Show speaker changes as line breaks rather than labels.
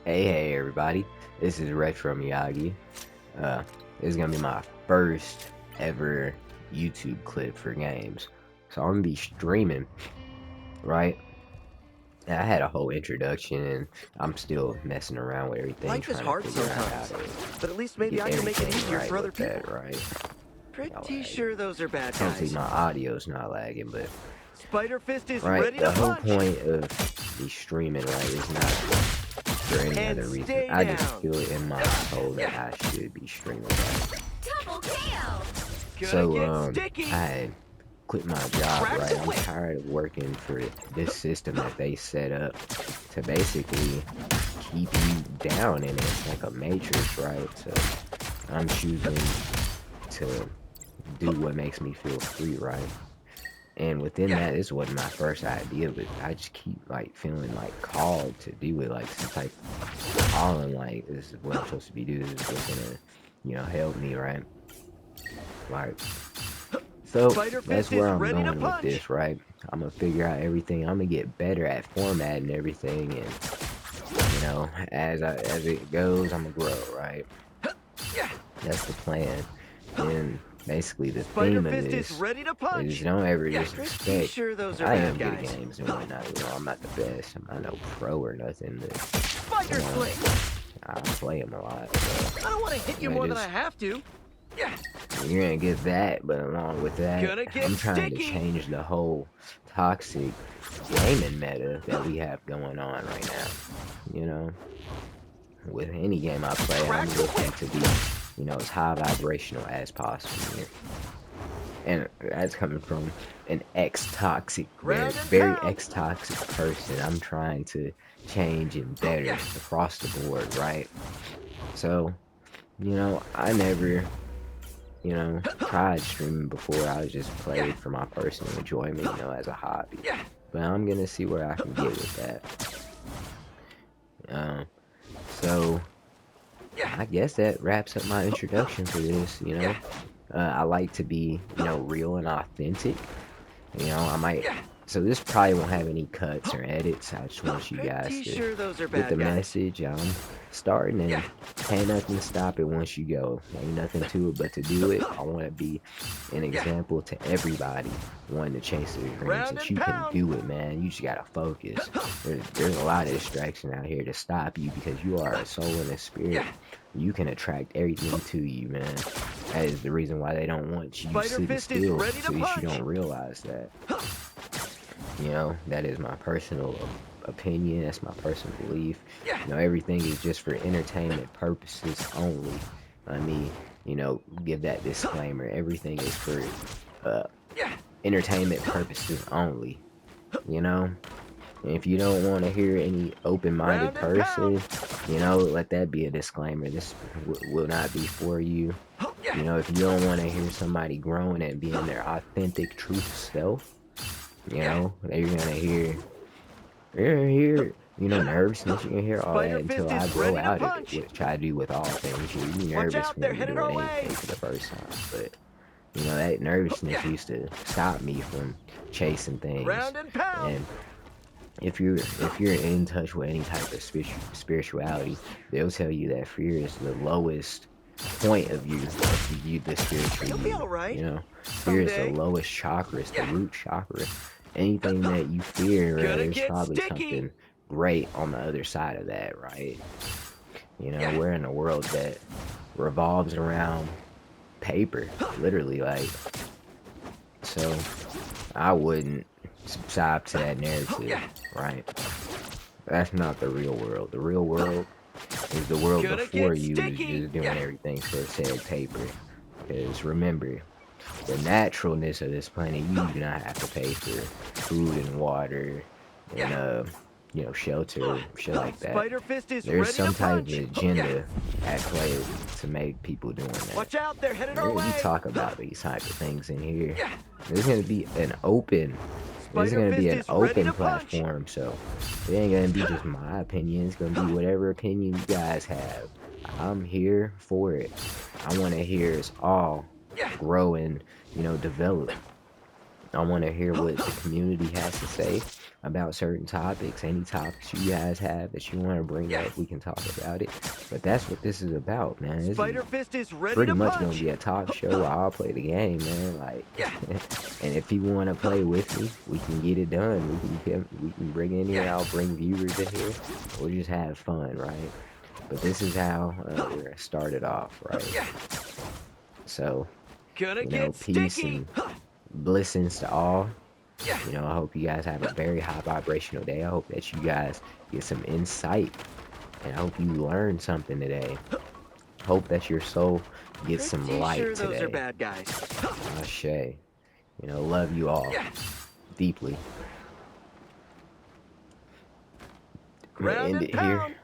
Hey everybody, this is Retro Miyagi. Uh, this is gonna be my first ever YouTube clip for games. So I'm gonna be streaming, right? And I had a whole introduction and I'm still messing around with everything,
Life is
trying to
hard
figure out how
sometimes, but at least
to
maybe
get
I can make it
everything
easier
right
for other
with
people.
that, right?
Pretty
Alright.
sure those are bad
Hopefully
guys.
my audio's not lagging, but
Spider Fist is
right,
ready
the
to
whole
punch!
point of me streaming, right, is not for any
And
other reason.
stay
I just
down!
feel it in my soul that I should be streaming, right?
Double KO!
Gonna
So,
get sticky!
I had quit my job,
Crack
right?
the
I'm
whip!
tired of working for this system that they set up to basically keep you down in it, like a matrix, right? So, I'm choosing to do what makes me feel free, right? And within that, this wasn't my first idea, but I just keep like feeling like called to do it, like some type of calling, like this is what I'm supposed to be doing, this is what's gonna, help me, right? Like, so
Spider
that's
Fist
where
is
I'm
ready to
going with
punch!
this, right? I'm gonna figure out everything. I'm gonna get better at formatting everything, and as it goes, I'm gonna grow, right? That's the plan. And basically, the
Spider
theme of
Fist is
this
ready to
is
punch!
don't ever
Pretty
disrespect.
sure those are
I
bad
am good at
guys.
games and whatnot. I'm not the best. I'm not no pro or nothing, but
Spider
you know,
Sling!
I play them a lot. So
I don't want to hit you
I'm
more
gonna
than I
just
have to.
you're gonna get that, but along with that,
Gonna get
I'm trying to
sticky!
change the whole toxic gaming meta that we have going on right now. You know, with any game I play,
Crack
I'm
the
looking
whip!
to be, as high vibrational as possible. Here. And that's coming from an ex-toxic,
Ground and
very
pound!
ex-toxic person. I'm trying to change and better across the board, right? So, I never tried streaming before. I was just played for my personal enjoyment, as a hobby. But I'm gonna see where I can get with that. So I guess that wraps up my introduction for this. I like to be, real and authentic. I might. So this probably won't have any cuts or edits. I just want you guys
Pretty
to
sure those are
get the
bad guys.
message. I'm starting and ain't nothing to stop it once you go. Ain't nothing to it but to do it. I want to be an example to everybody wanting to chase their dreams
Ground
that
and
you can
pound!
do it, man. You just gotta focus. There's a lot of distraction out here to stop you because you are a soul and a spirit. You can attract everything to you, man. That is the reason why they don't want you
Spider
sitting
Fist is
still,
ready to
so you
punch!
don't realize that. That is my personal opinion. That's my personal belief. Everything is just for entertainment purposes only. Let me, give that disclaimer. Everything is for entertainment purposes only. And if you don't want to hear any open-minded
Ground and
person,
pound!
let that be a disclaimer. This will not be for you. If you don't want to hear somebody growing and being their authentic, truth self, you're gonna hear, nervousness. You're gonna hear all that
Spider
until
Fist
I
is
grow
ready to
out of it,
punch!
which I do with all things. You'll be
Watch
nervous
out,
when
they're
you're
headed
doing
our way!
anything for the first time, but that nervousness used to stop me from chasing things.
Ground and pound!
And if you're in touch with any type of spirituality, they'll tell you that fear is the lowest point of the spiritual
You'll be
you.
alright.
Fear is the
Someday.
lowest chakra. It's the root chakra. Anything that you fear,
Gonna
there's
get
probably
sticky!
something great on the other side of that, right? We're in a world that revolves around paper, literally, like. So I wouldn't subscribe to that narrative, right? That's not the real world. The real world is the world
Gonna
before
get
you is
sticky!
just doing everything for said paper. Because remember, the naturalness of this planet, you do not have to pay for food and water and shelter, shit like that.
Spider Fist is
There's
ready
some
to
type
punch!
of agenda at play to make people doing that.
Watch out, they're headed our way!
We talk about these type of things in here. There's gonna be an open platform, so it ain't gonna be just my opinion. It's gonna be whatever opinion you guys have. I'm here for it. I want to hear us all grow and develop. I want to hear what the community has to say. about certain topics. Any topics you guys have that you want to bring up, we can talk about it. But that's what this is about, man. This is
Spider Fist is ready
pretty
to
much gonna
punch.
be a talk show where I'll play the game, man. Like,
Yeah.
and if you want to play with me, we can get it done. We can bring in here. I'll bring viewers in here. We'll just have fun, right? But this is how we're gonna start it off, right? So,
Gonna
you know,
get
peace
sticky.
and blessings to all.
Yeah.
You know, I hope you guys have a very high vibrational day. I hope that you guys get some insight, and I hope you learn something today. Hope that your soul gets some
Pretty
light
sure those are
today.
bad guys.
Ashe. You know, love you all deeply. I'm gonna
Ground
end
and
it here.
pound.